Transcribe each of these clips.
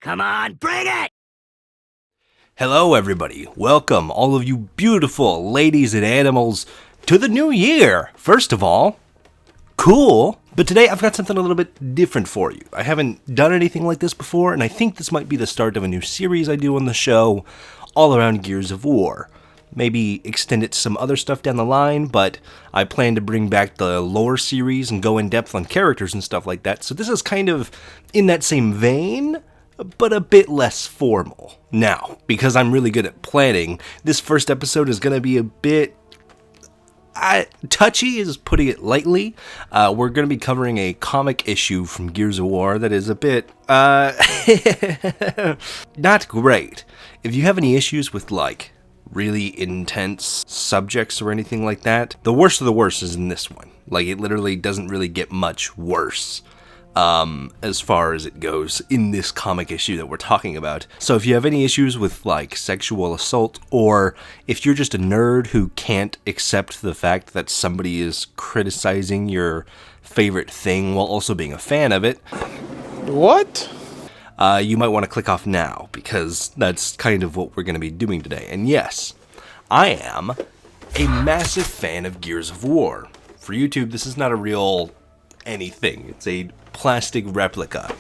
Come on, bring it! Hello everybody, welcome all of you beautiful ladies and animals to the new year. First of all, cool, but today I've got something a little bit different for you. I haven't done anything like this before, and I think this might be the start of a new series I do on the show all around Gears of War. Maybe extend it to some other stuff down the line, but I plan to bring back the lore series and go in depth on characters and stuff like that, so this is kind of in that same vein, but a bit less formal. Now, because I'm really good at planning, this first episode is going to be a bit touchy, is putting it lightly. We're going to be covering a comic issue from Gears of War that is a bit, not great. If you have any issues with, like, really intense subjects or anything like that, the worst of the worst is in this one. Like, it literally doesn't really get much worse as far as it goes in this comic issue that we're talking about. So if you have any issues with like sexual assault, or if you're just a nerd who can't accept the fact that somebody is criticizing your favorite thing while also being a fan of it, what? You might want to click off now, because that's kind of what we're going to be doing today. And yes, I am a massive fan of Gears of War. For YouTube, this is not a real anything. It's a plastic replica,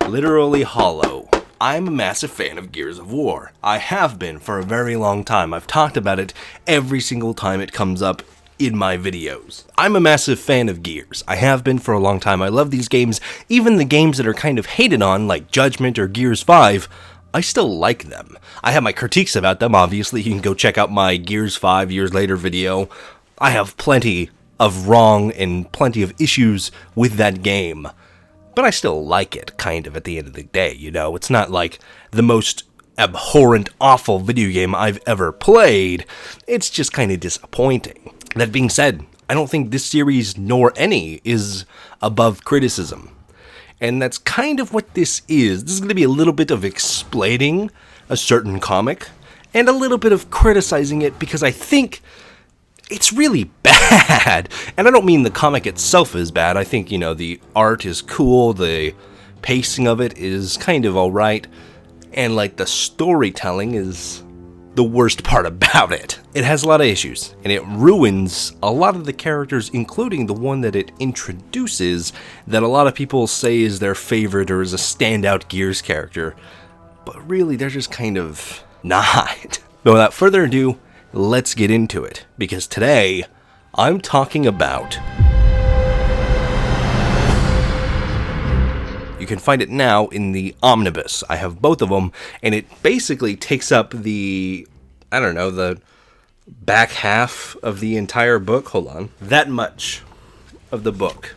literally hollow. I'm a massive fan of Gears of War. I have been for a very long time. I've talked about it every single time it comes up in my videos. I'm a massive fan of Gears. I have been for a long time. I love these games. Even the games that are kind of hated on, like Judgment or Gears 5, I still like them. I have my critiques about them, obviously. You can go check out my Gears 5 years later video. I have plenty of wrong and plenty of issues with that game. But I still like it, kind of, at the end of the day, you know? It's not like the most abhorrent, awful video game I've ever played. It's just kind of disappointing. That being said, I don't think this series, nor any, is above criticism. And that's kind of what this is. This is going to be a little bit of explaining a certain comic, and a little bit of criticizing it, because I think it's really bad. And I don't mean the comic itself is bad. I think, you know, the art is cool, the pacing of it is kind of alright, and like the storytelling is the worst part about it. It has a lot of issues, and it ruins a lot of the characters, including the one that it introduces, that a lot of people say is their favorite or is a standout Gears character. But really, they're just kind of not. But without further ado, let's get into it, because today, I'm talking about... You can find it now in the omnibus. I have both of them, and it basically takes up the, I don't know, the back half of the entire book. Hold on. That much of the book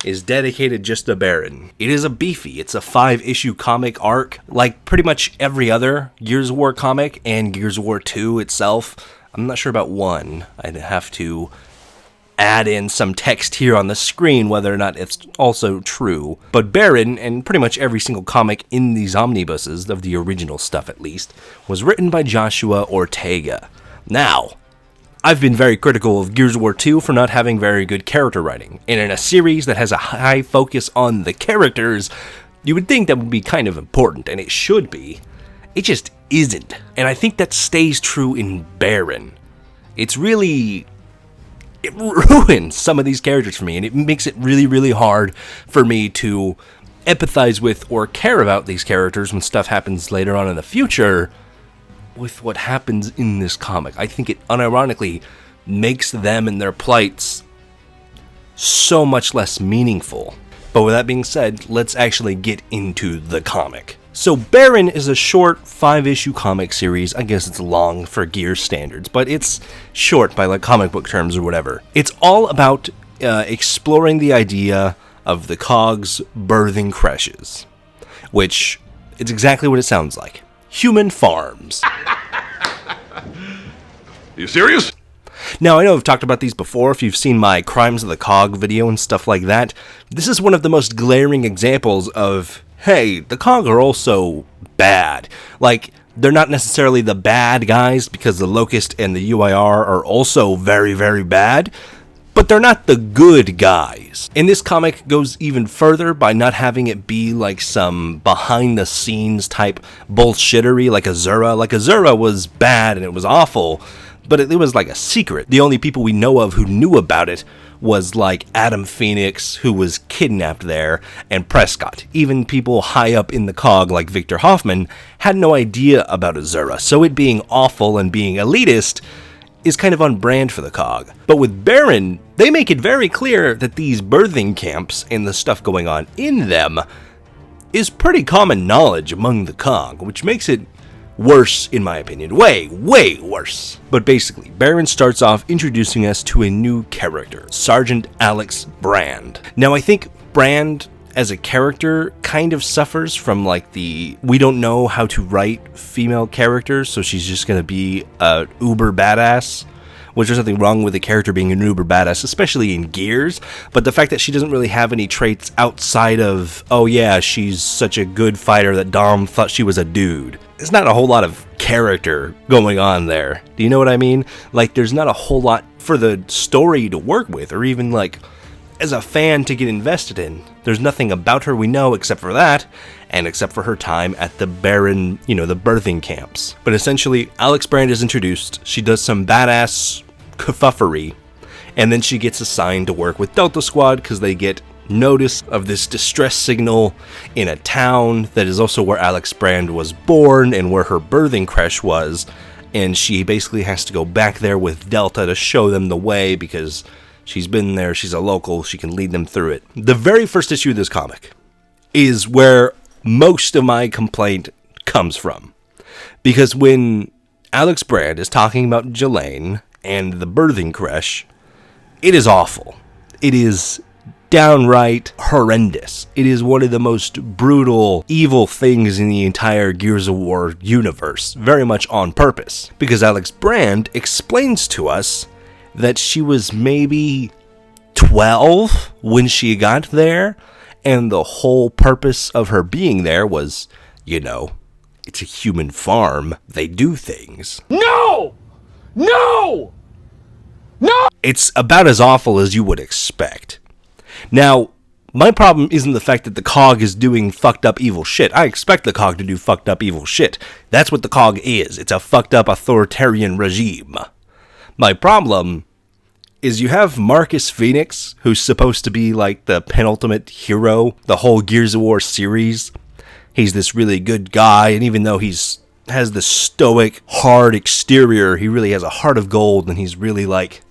is dedicated just to Barren. It is a beefy, it's a 5-issue comic arc, like pretty much every other Gears of War comic, and Gears of War 2 itself. I'm not sure about 1. I'd have to add in some text here on the screen whether or not it's also true. But Barren, and pretty much every single comic in these omnibuses, of the original stuff at least, was written by Joshua Ortega. Now, I've been very critical of Gears of War 2 for not having very good character writing, and in a series that has a high focus on the characters, you would think that would be kind of important, and it should be. It just isn't, and I think that stays true in Barren. It ruins some of these characters for me, and it makes it really, really hard for me to empathize with or care about these characters when stuff happens later on in the future with what happens in this comic. I think it unironically makes them and their plights so much less meaningful. But with that being said, let's actually get into the comic. So Barren is a short 5-issue comic series. I guess it's long for Gears standards, but it's short by like comic book terms or whatever. It's all about exploring the idea of the cogs birthing creches, which it's exactly what it sounds like. Human farms. You serious? Now, I know I've talked about these before if you've seen my Crimes of the Cog video and stuff like that. This is one of the most glaring examples of, hey, the Cog are also bad. Like, they're not necessarily the bad guys, because the Locust and the UIR are also very, very bad, but they're not the good guys. And this comic goes even further by not having it be like some behind-the-scenes type bullshittery like Azura. Like, Azura was bad and it was awful, but it was like a secret. The only people we know of who knew about it was like Adam Phoenix, who was kidnapped there, and Prescott. Even people high up in the COG like Victor Hoffman had no idea about Azura, so it being awful and being elitist is kind of on brand for the COG. But with Barren, they make it very clear that these birthing camps and the stuff going on in them is pretty common knowledge among the COG, which makes it worse, in my opinion. Way, way worse. But basically, Barren starts off introducing us to a new character, Sergeant Alex Brand. Now, I think Brand as a character kind of suffers from like we don't know how to write female characters, so she's just gonna be a uber badass, which there's nothing wrong with the character being an uber badass, especially in Gears, but the fact that she doesn't really have any traits outside of, oh yeah, she's such a good fighter that Dom thought she was a dude. There's not a whole lot of character going on there. Do you know what I mean? Like, there's not a whole lot for the story to work with, or even like as a fan to get invested in. There's nothing about her we know except for that, and except for her time at the Barren, the birthing camps. But essentially, Alex Brand is introduced, she does some badass kerfuffery, and then she gets assigned to work with Delta Squad because they get notice of this distress signal in a town that is also where Alex Brand was born and where her birthing creche was, and she basically has to go back there with Delta to show them the way because she's been there, she's a local, she can lead them through it. The very first issue of this comic is where most of my complaint comes from. Because when Alex Brand is talking about Jelaine and the birthing creche, it is awful. It is downright horrendous. It is one of the most brutal, evil things in the entire Gears of War universe, very much on purpose. Because Alex Brand explains to us that she was maybe 12 when she got there, and the whole purpose of her being there was, it's a human farm. They do things. No! No! No! It's about as awful as you would expect. Now, my problem isn't the fact that the COG is doing fucked up evil shit. I expect the COG to do fucked up evil shit. That's what the COG is. It's a fucked up authoritarian regime. My problem is you have Marcus Phoenix, who's supposed to be like the penultimate hero, the whole Gears of War series. He's this really good guy, and even though has the stoic, hard exterior, he really has a heart of gold, and he's really like,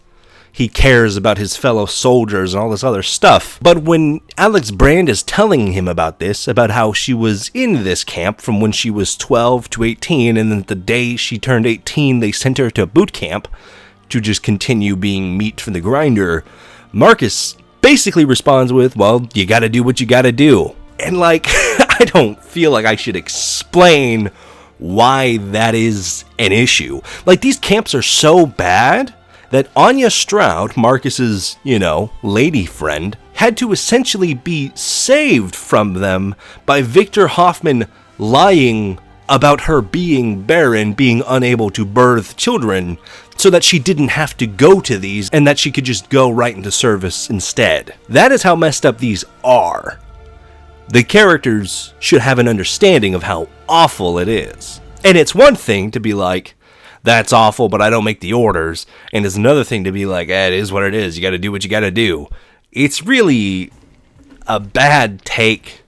he cares about his fellow soldiers and all this other stuff. But when Alex Brand is telling him about this, about how she was in this camp from when she was 12 to 18, and then the day she turned 18, they sent her to boot camp to just continue being meat from the grinder, Marcus basically responds with, well, you gotta do what you gotta do. And like, I don't feel like I should explain why that is an issue. Like, these camps are so bad that Anya Stroud, Marcus's, lady friend, had to essentially be saved from them by Victor Hoffman lying about her being barren, being unable to birth children, so that she didn't have to go to these and that she could just go right into service instead. That is how messed up these are. The characters should have an understanding of how awful it is. And it's one thing to be like, that's awful, but I don't make the orders. And it's another thing to be like, it is what it is. You gotta do what you gotta do. It's really a bad take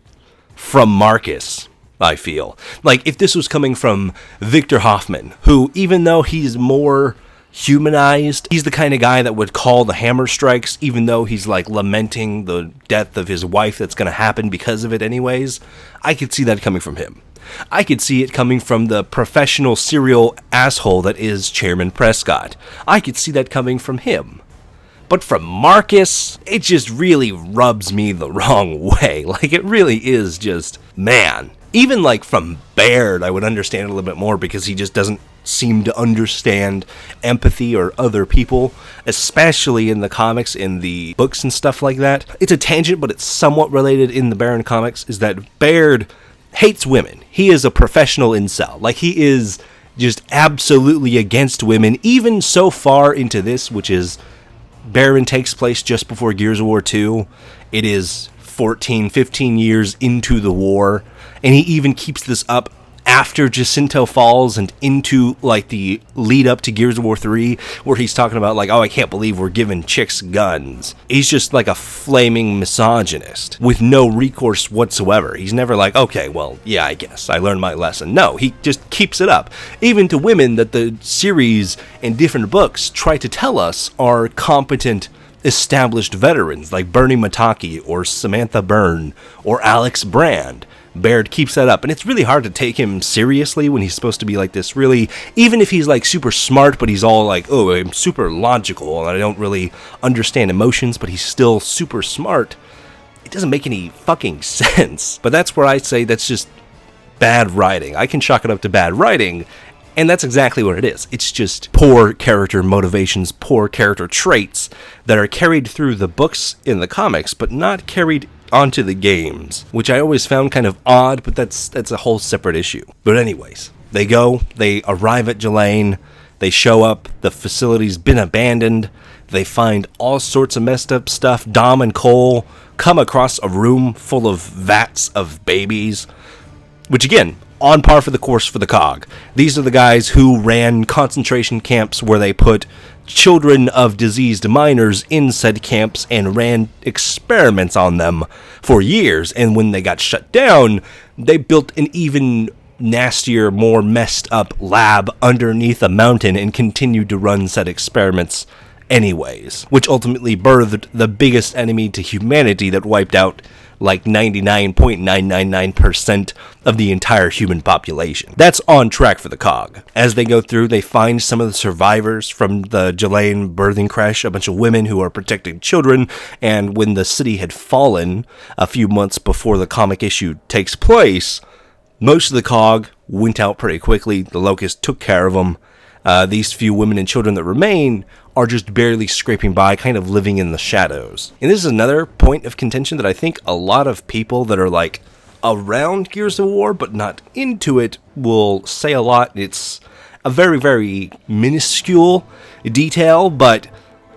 from Marcus, I feel. Like, if this was coming from Victor Hoffman, who, even though he's more humanized, he's the kind of guy that would call the hammer strikes, even though he's like lamenting the death of his wife that's going to happen because of it anyways, I could see that coming from him. I could see it coming from the professional serial asshole that is Chairman Prescott. I could see that coming from him. But from Marcus, it just really rubs me the wrong way. Like, it really is just, man. Even like from Baird, I would understand it a little bit more because he just doesn't seem to understand empathy or other people, especially in the comics, in the books and stuff like that. It's a tangent, but it's somewhat related in the Barren comics, is that Baird hates women. He is a professional incel. Like, he is just absolutely against women, even so far into this, which is Barren takes place just before Gears of War 2. It is 14, 15 years into the war, and he even keeps this up after Jacinto falls and into, like, the lead up to Gears of War 3, where he's talking about, like, oh, I can't believe we're giving chicks guns. He's just, like, a flaming misogynist with no recourse whatsoever. He's never like, okay, well, yeah, I guess I learned my lesson. No, he just keeps it up. Even to women that the series and different books try to tell us are competent, established veterans, like Bernie Mataki or Samantha Byrne or Alex Brand. Baird keeps that up, and it's really hard to take him seriously when he's supposed to be like this really, even if he's like super smart, but he's all like, oh, I'm super logical, and I don't really understand emotions, but he's still super smart. It doesn't make any fucking sense. But that's where I say that's just bad writing. I can chalk it up to bad writing, and that's exactly what it is. It's just poor character motivations, poor character traits that are carried through the books in the comics, but not carried onto the games, which I always found kind of odd, but that's a whole separate issue. But anyways, they arrive at Jelaine, they show up, the facility's been abandoned, they find all sorts of messed up stuff. Dom and Cole come across a room full of vats of babies, which again, on par for the course for the COG. These are the guys who ran concentration camps where they put children of diseased minors in said camps and ran experiments on them for years. And when they got shut down, they built an even nastier, more messed up lab underneath a mountain and continued to run said experiments anyways, which ultimately birthed the biggest enemy to humanity that wiped out like 99.999% of the entire human population. That's on track for the COG. As they go through, they find some of the survivors from the Jelaine birthing crash, a bunch of women who are protecting children, and when the city had fallen a few months before the comic issue takes place, most of the COG went out pretty quickly. The Locust took care of them. These few women and children that remain are just barely scraping by, kind of living in the shadows. And this is another point of contention that I think a lot of people that are like around Gears of War but not into it will say a lot. It's a very, very minuscule detail, but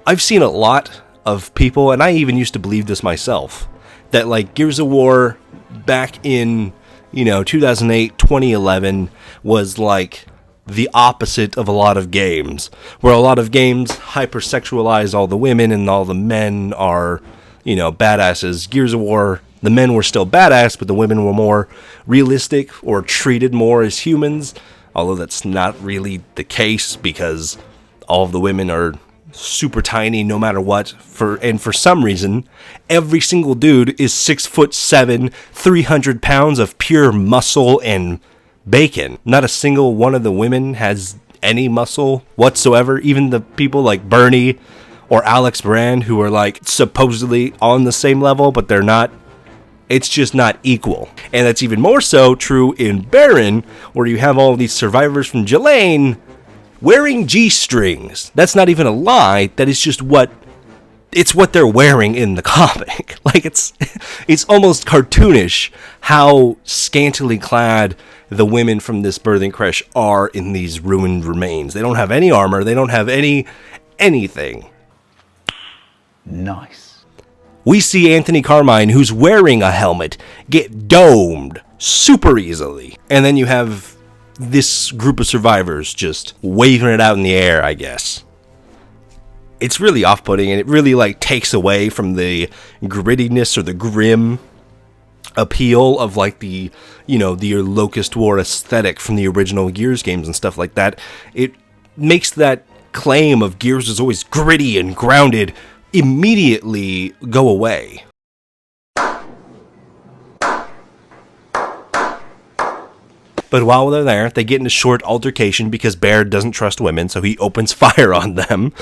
I've seen a lot of people, and I even used to believe this myself, that like Gears of War back in, 2008, 2011 was like the opposite of a lot of games, where a lot of games hypersexualize all the women and all the men are, badasses. Gears of War, the men were still badass, but the women were more realistic or treated more as humans, although that's not really the case because all of the women are super tiny no matter what, and for some reason, every single dude is 6'7", 300 pounds of pure muscle and bacon. Not a single one of the women has any muscle whatsoever. Even the people like Bernie or Alex Brand, who are like supposedly on the same level, but they're not. It's just not equal. And that's even more so true in Barren, where you have all these survivors from Jelaine wearing G-strings. That's not even a lie. That is just what they're wearing in the comic. Like it's almost cartoonish how scantily clad the women from this birthing crash are in these ruined remains. They don't have any armor. They don't have anything. Nice. We see Anthony Carmine, who's wearing a helmet, get domed super easily. And then you have this group of survivors just waving it out in the air, I guess. It's really off-putting, and it really like takes away from the grittiness or the grim appeal of like the Locust War aesthetic from the original Gears games and stuff like that. It makes that claim of Gears is always gritty and grounded immediately go away. But while they're there, they get in a short altercation because Baird doesn't trust women, so he opens fire on them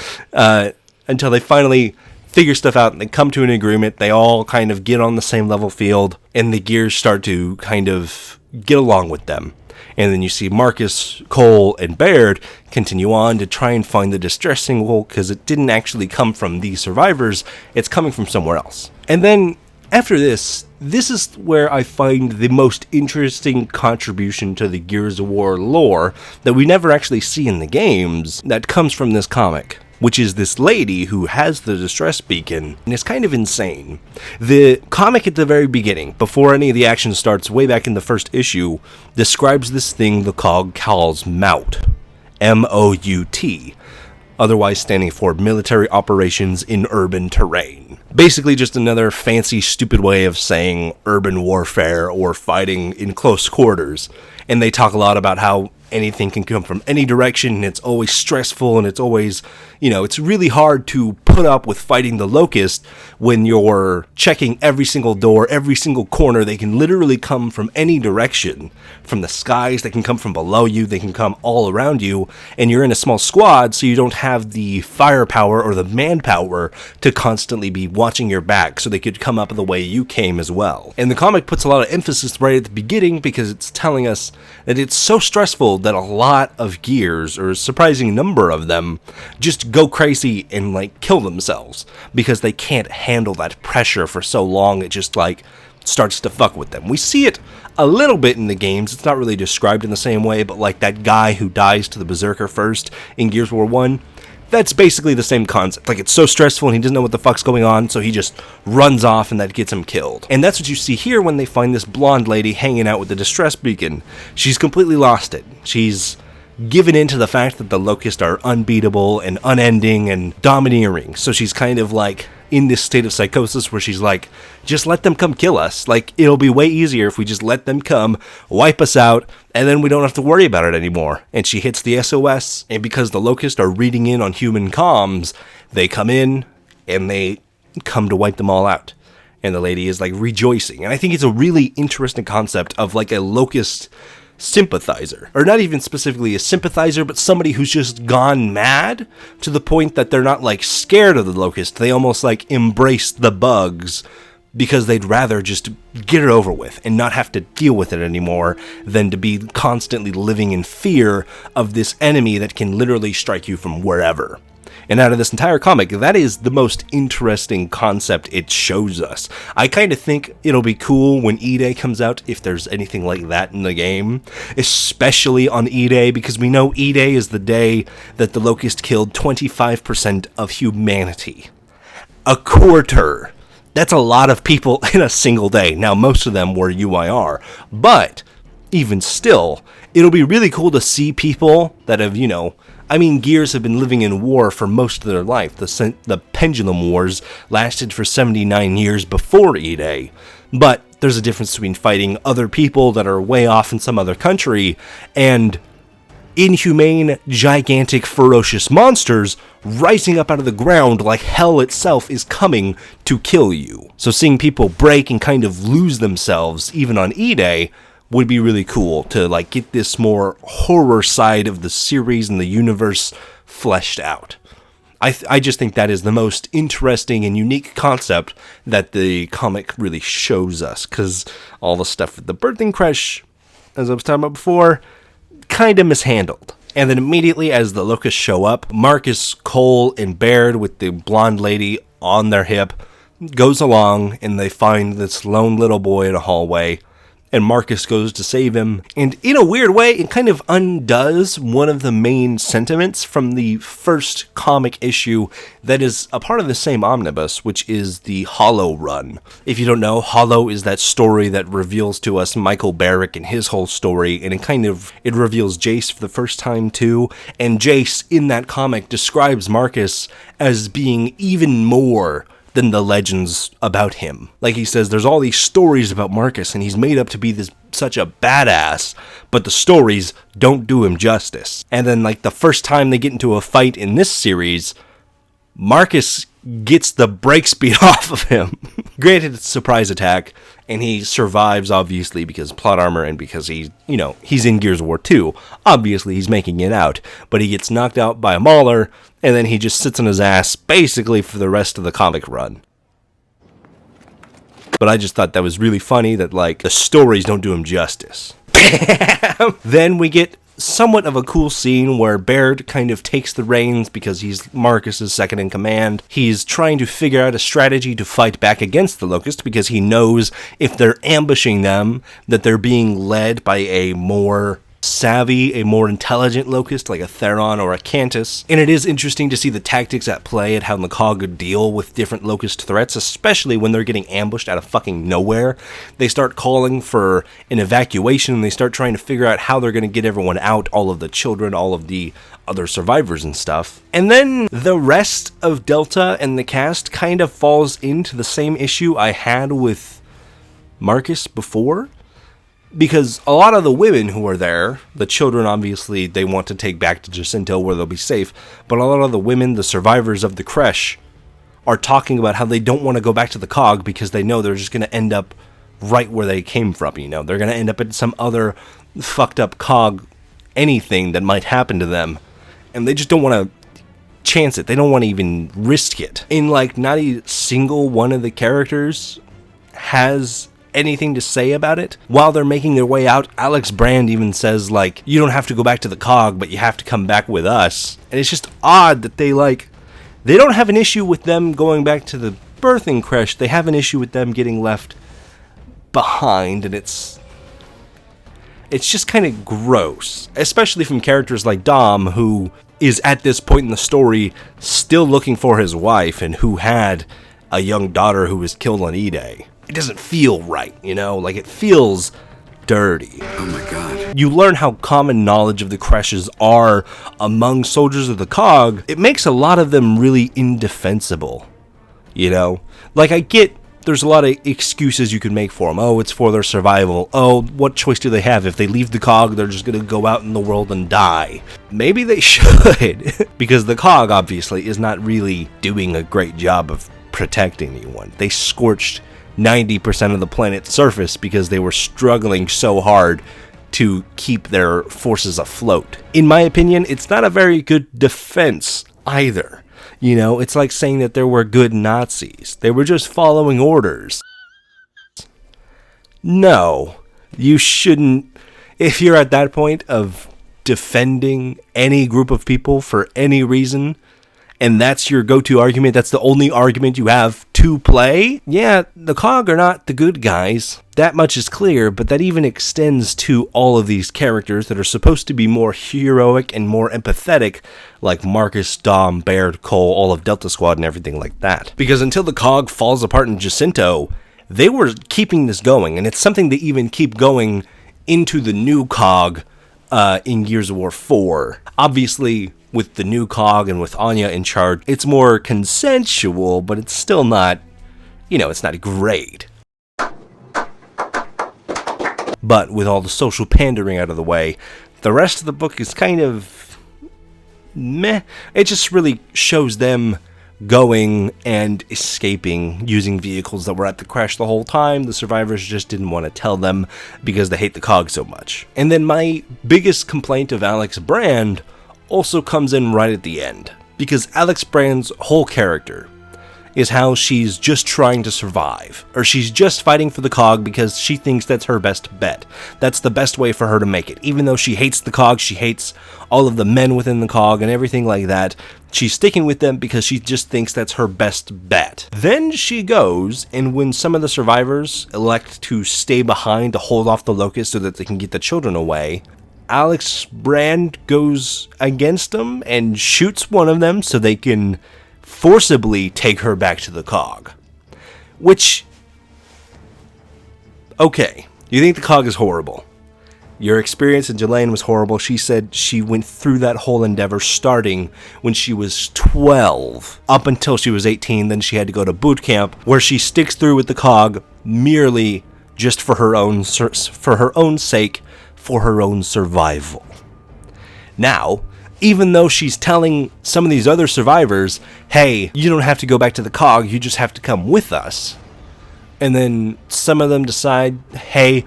until they finally figure stuff out and they come to an agreement. They all kind of get on the same level field, and the Gears start to kind of get along with them. And then you see Marcus, Cole, and Baird continue on to try and find the distress signal because it didn't actually come from these survivors. It's coming from somewhere else. And then after this is where I find the most interesting contribution to the Gears of War lore that we never actually see in the games that comes from this comic. which is this lady who has the distress beacon, and it's kind of insane. The comic at the very beginning, before any of the action starts, way back in the first issue, describes this thing the cog calls MOUT, M-O-U-T, otherwise standing for Military Operations in Urban Terrain. Basically just another fancy, stupid way of saying urban warfare or fighting in close quarters. And they talk a lot about how anything can come from any direction, and it's always stressful, and it's always, it's really hard to put up with fighting the Locust when you're checking every single door, every single corner. They can literally come from any direction, from the skies, they can come from below you, they can come all around you, and you're in a small squad, so you don't have the firepower or the manpower to constantly be watching your back, so they could come up the way you came as well. And the comic puts a lot of emphasis right at the beginning, because it's telling us that it's so stressful that a lot of gears, or a surprising number of them, just go crazy and kill themselves because they can't handle that pressure for so long. It just starts to fuck with them. We see it a little bit in the games. It's not really described in the same way, but that guy who dies to the Berserker first in Gears of War 1, that's basically the same concept. It's so stressful and he doesn't know what the fuck's going on, so he just runs off and that gets him killed. And that's what you see here when they find this blonde lady hanging out with the distress beacon. She's completely lost it. She's given into the fact that the Locust are unbeatable and unending and domineering. So she's kind of in this state of psychosis where she's just let them come kill us. It'll be way easier if we just let them come, wipe us out, and then we don't have to worry about it anymore. And she hits the SOS, and because the Locust are reading in on human comms, they come in and they come to wipe them all out. And the lady is rejoicing. And I think it's a really interesting concept of a Locust sympathizer, or not even specifically a sympathizer, but somebody who's just gone mad to the point that they're not scared of the Locust. They almost embrace the bugs because they'd rather just get it over with and not have to deal with it anymore than to be constantly living in fear of this enemy that can literally strike you from wherever. And out of this entire comic, that is the most interesting concept it shows us. I kind of think it'll be cool when E-Day comes out, if there's anything like that in the game, especially on E-Day, because we know E-Day is the day that the Locust killed 25% of humanity. A quarter. That's a lot of people in a single day. Now, most of them were UIR, but even still, it'll be really cool to see people that have, Gears have been living in war for most of their life. The Pendulum Wars lasted for 79 years before E-Day. But there's a difference between fighting other people that are way off in some other country and inhumane, gigantic, ferocious monsters rising up out of the ground like hell itself is coming to kill you. So seeing people break and kind of lose themselves, even on E-Day, would be really cool to get this more horror side of the series and the universe fleshed out. I just think that is the most interesting and unique concept that the comic really shows us, because all the stuff with the birthing crash, as I was talking about before, kind of mishandled. And then immediately as the Locusts show up, Marcus, Cole, and Baird with the blonde lady on their hip goes along, and they find this lone little boy in a hallway. And Marcus goes to save him. And in a weird way, it kind of undoes one of the main sentiments from the first comic issue that is a part of the same omnibus, which is the Hollow run. If you don't know, Hollow is that story that reveals to us Michael Barrick and his whole story, and it reveals Jace for the first time too. And Jace, in that comic, describes Marcus as being even more than the legends about him. He says, there's all these stories about Marcus, and he's made up to be such a badass, but the stories don't do him justice. And then, the first time they get into a fight in this series, Marcus gets the brakes beat off of him. Granted, it's a surprise attack, and he survives, obviously, because plot armor and because he's in Gears of War 2. Obviously, he's making it out, but he gets knocked out by a mauler, and then he just sits on his ass, basically, for the rest of the comic run. But I just thought that was really funny that, the stories don't do him justice. Then we get somewhat of a cool scene where Baird kind of takes the reins because he's Marcus's second in command. He's trying to figure out a strategy to fight back against the Locust because he knows if they're ambushing them that they're being led by a more savvy, a more intelligent Locust like a Theron or a Cantus. And it is interesting to see the tactics at play and how the COG deal with different Locust threats, especially when they're getting ambushed out of fucking nowhere. They start calling for an evacuation and they start trying to figure out how they're going to get everyone out, all of the children, all of the other survivors and stuff. And then the rest of Delta and the cast kind of falls into the same issue I had with Marcus before. Because a lot of the women who are there, the children obviously they want to take back to Jacinto where they'll be safe, but a lot of the women, the survivors of the creche, are talking about how they don't want to go back to the COG because they know they're just going to end up right where they came from, you know. They're going to end up in some other fucked up COG anything that might happen to them, and they just don't want to chance it. They don't want to even risk it. And like not a single one of the characters has anything to say about it. While they're making their way out, Alex Brand even says like, you don't have to go back to the COG, but you have to come back with us. And it's just odd that they don't have an issue with them going back to the birthing creche. They have an issue with them getting left behind, and it's just kind of gross, especially from characters like Dom, who is at this point in the story still looking for his wife and who had a young daughter who was killed on E-Day. It doesn't feel right, you know? Like, it feels dirty. Oh my god. You learn how common knowledge of the creches are among soldiers of the COG. It makes a lot of them really indefensible, you know? Like, I get there's a lot of excuses you can make for them. Oh, it's for their survival. Oh, what choice do they have? If they leave the COG, they're just going to go out in the world and die. Maybe they should, because the COG, obviously, is not really doing a great job of protecting anyone. They scorched 90% of the planet's surface because they were struggling so hard to keep their forces afloat. In my opinion, it's not a very good defense either. You know, it's like saying that there were good Nazis. They were just following orders. No, you shouldn't. If you're at that point of defending any group of people for any reason, and that's your go-to argument, that's the only argument you have to play, yeah, the COG are not the good guys. That much is clear, but that even extends to all of these characters that are supposed to be more heroic and more empathetic, like Marcus, Dom, Baird, Cole, all of Delta Squad and everything like that. Because until the COG falls apart in Jacinto, they were keeping this going, and it's something they even keep going into the new COG in Gears of War 4. Obviously, with the new COG and with Anya in charge, it's more consensual, but it's still not, you know, it's not great. But with all the social pandering out of the way, the rest of the book is kind of meh. It just really shows them going and escaping using vehicles that were at the crash the whole time. The survivors just didn't want to tell them because they hate the COG so much. And then my biggest complaint of Alex Brand also comes in right at the end, because Alex Brand's whole character is how she's just trying to survive, or she's just fighting for the COG because she thinks that's her best bet. That's the best way for her to make it. Even though she hates the COG, she hates all of the men within the COG and everything like that, she's sticking with them because she just thinks that's her best bet. Then she goes, and when some of the survivors elect to stay behind to hold off the Locust so that they can get the children away, Alex Brand goes against them and shoots one of them so they can forcibly take her back to the COG. Which, okay, you think the COG is horrible. Your experience in Jelaine was horrible. She said she went through that whole endeavor starting when she was 12, up until she was 18. Then she had to go to boot camp, where she sticks through with the COG merely just for her own sake, for her own survival. Now, even though she's telling some of these other survivors, hey, you don't have to go back to the COG, you just have to come with us. And then some of them decide, hey,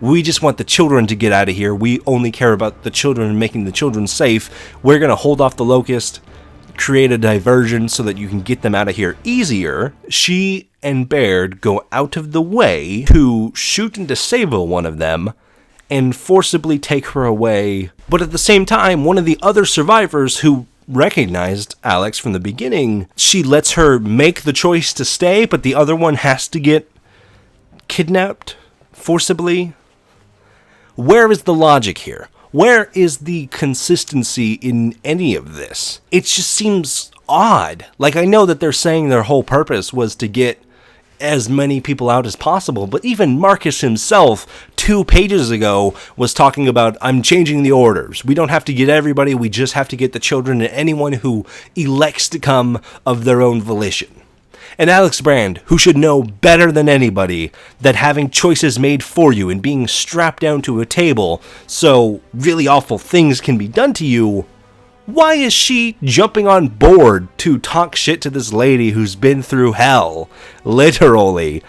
we just want the children to get out of here. We only care about the children and making the children safe. We're going to hold off the Locust, create a diversion so that you can get them out of here easier. She and Baird go out of the way to shoot and disable one of them and forcibly take her away. But at the same time, one of the other survivors who recognized Alex from the beginning, she lets her make the choice to stay, but the other one has to get kidnapped forcibly. Where is the logic here? Where is the consistency in any of this? It just seems odd. Like, I know that they're saying their whole purpose was to get as many people out as possible, but even Marcus himself 2 pages ago was talking about, I'm changing the orders. We don't have to get everybody, we just have to get the children and anyone who elects to come of their own volition. And Alex Brand, who should know better than anybody that having choices made for you and being strapped down to a table so really awful things can be done to you, why is she jumping on board to talk shit to this lady who's been through hell? Literally.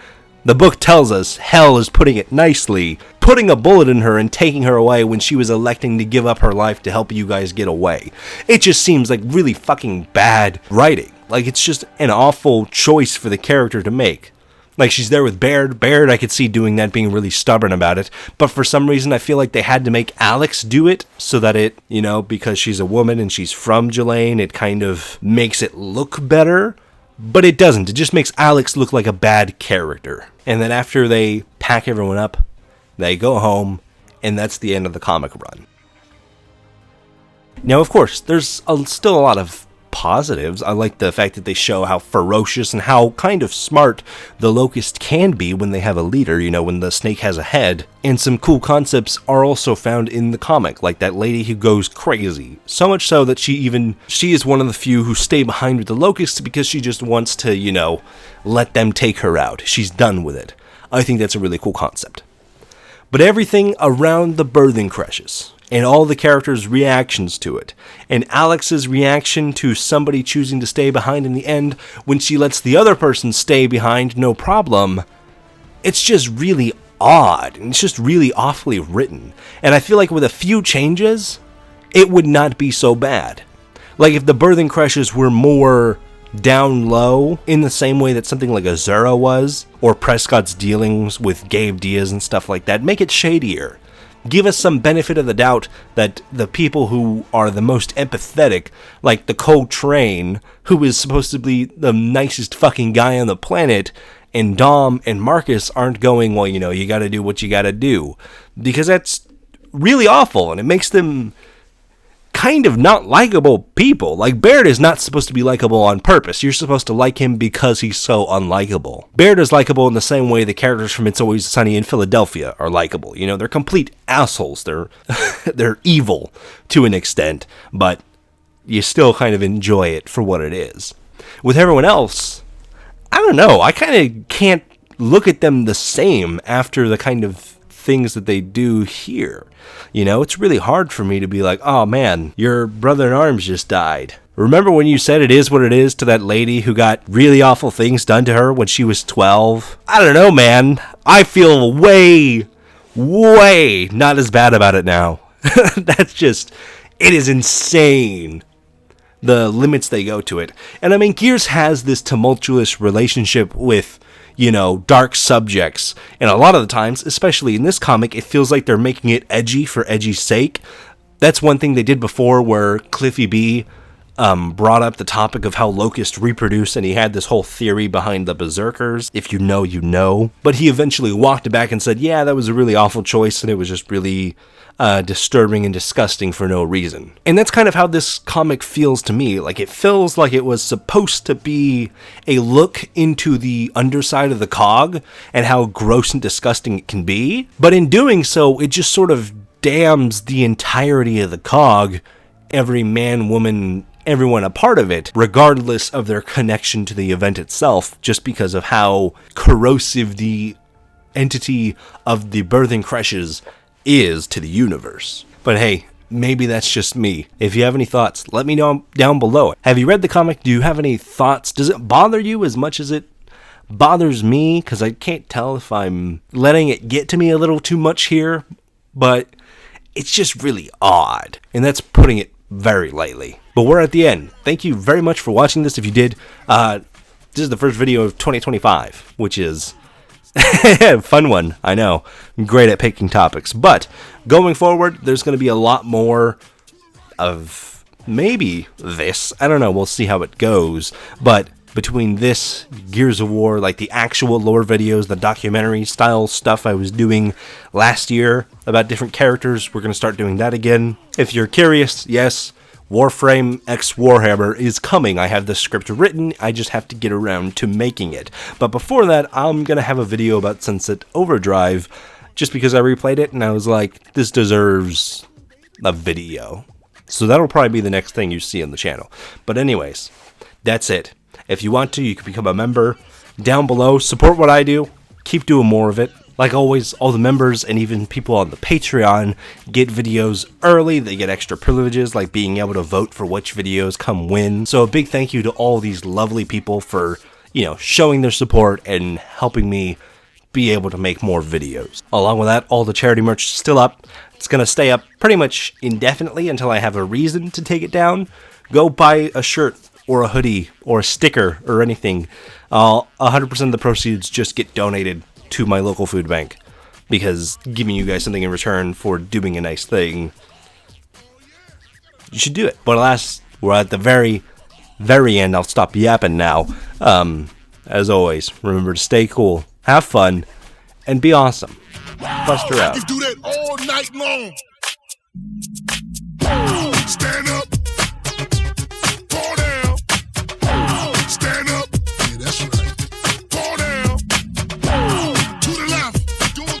The book tells us hell is, putting it nicely, putting a bullet in her and taking her away when she was electing to give up her life to help you guys get away. It just seems like really fucking bad writing. Like, it's just an awful choice for the character to make. Like, she's there with Baird. Baird, I could see doing that, being really stubborn about it. But for some reason, I feel like they had to make Alex do it so that it, you know, because she's a woman and she's from Jelaine, it kind of makes it look better. But it doesn't. It just makes Alex look like a bad character. And then after they pack everyone up, they go home, and that's the end of the comic run. Now, of course, there's still a lot of positives. I like the fact that they show how ferocious and how kind of smart the Locust can be when they have a leader, you know, when the snake has a head. And some cool concepts are also found in the comic, like that lady who goes crazy. So much so that she is one of the few who stay behind with the Locust because she just wants to, you know, let them take her out. She's done with it. I think that's a really cool concept. But everything around the birthing crashes, and all the characters' reactions to it, and Alex's reaction to somebody choosing to stay behind in the end when she lets the other person stay behind, no problem, it's just really odd, and it's just really awfully written. And I feel like with a few changes, it would not be so bad. Like, if the birthing crashes were more down low, in the same way that something like Azura was, or Prescott's dealings with Gabe Diaz and stuff like that, make it shadier. Give us some benefit of the doubt that the people who are the most empathetic, like the Coltrane, who is supposed to be the nicest fucking guy on the planet, and Dom and Marcus aren't going, well, you know, you gotta do what you gotta do. Because that's really awful, and it makes them kind of not likable people. Like, Baird is not supposed to be likable on purpose. You're supposed to like him because he's so unlikable. Baird is likable in the same way the characters from It's Always Sunny in Philadelphia are likable. You know, they're complete assholes. They're evil to an extent, but you still kind of enjoy it for what it is. With everyone else, I don't know. I kind of can't look at them the same after the kind of things that they do here. You know, it's really hard for me to be like, oh man, your brother in arms just died. Remember when you said it is what it is to that lady who got really awful things done to her when she was 12? I don't know, man. I feel way not as bad about it now. That's just, it is insane, the limits they go to it. And I mean, Gears has this tumultuous relationship with, you know, dark subjects. And a lot of the times, especially in this comic, it feels like they're making it edgy for edgy's sake. That's one thing they did before, where Cliffy B brought up the topic of how Locust reproduce, and he had this whole theory behind the Berserkers. If you know, you know. But he eventually walked it back and said, yeah, that was a really awful choice, and it was just really disturbing and disgusting for no reason. And that's kind of how this comic feels to me. Like, it feels like it was supposed to be a look into the underside of the cog and how gross and disgusting it can be. But in doing so, it just sort of damns the entirety of the cog, every man, woman, everyone a part of it, regardless of their connection to the event itself, just because of how corrosive the entity of the birthing crashes is to the universe. But hey, maybe that's just me. If you have any thoughts, let me know down below. Have you read the comic? Do you have any thoughts? Does it bother you as much as it bothers me? Because I can't tell if I'm letting it get to me a little too much here, but it's just really odd, and that's putting it very lightly. But we're at the end. Thank you very much for watching this. If you did, this is the first video of 2025, which is fun one, I know. I'm great at picking topics. But going forward, there's going to be a lot more of maybe this. I don't know. We'll see how it goes. But between this, Gears of War, like the actual lore videos, the documentary style stuff I was doing last year about different characters, we're going to start doing that again. If you're curious, yes, Warframe X Warhammer is coming. I have the script written, I just have to get around to making it. But before that, I'm going to have a video about Sunset Overdrive, just because I replayed it and I was like, this deserves a video. So that'll probably be the next thing you see on the channel. But anyways, that's it. If you want to, you can become a member down below. Support what I do. Keep doing more of it. Like always, all the members and even people on the Patreon get videos early. They get extra privileges like being able to vote for which videos come when. So a big thank you to all these lovely people for, showing their support and helping me be able to make more videos. Along with that, all the charity merch is still up. It's going to stay up pretty much indefinitely until I have a reason to take it down. Go buy a shirt or a hoodie or a sticker or anything. 100% of the proceeds just get donated to my local food bank, because giving you guys something in return for doing a nice thing, you should do it. But alas, we're at the very, very end. I'll stop yapping now. As always, remember to stay cool, have fun, and be awesome. Buster out. Do that all night long.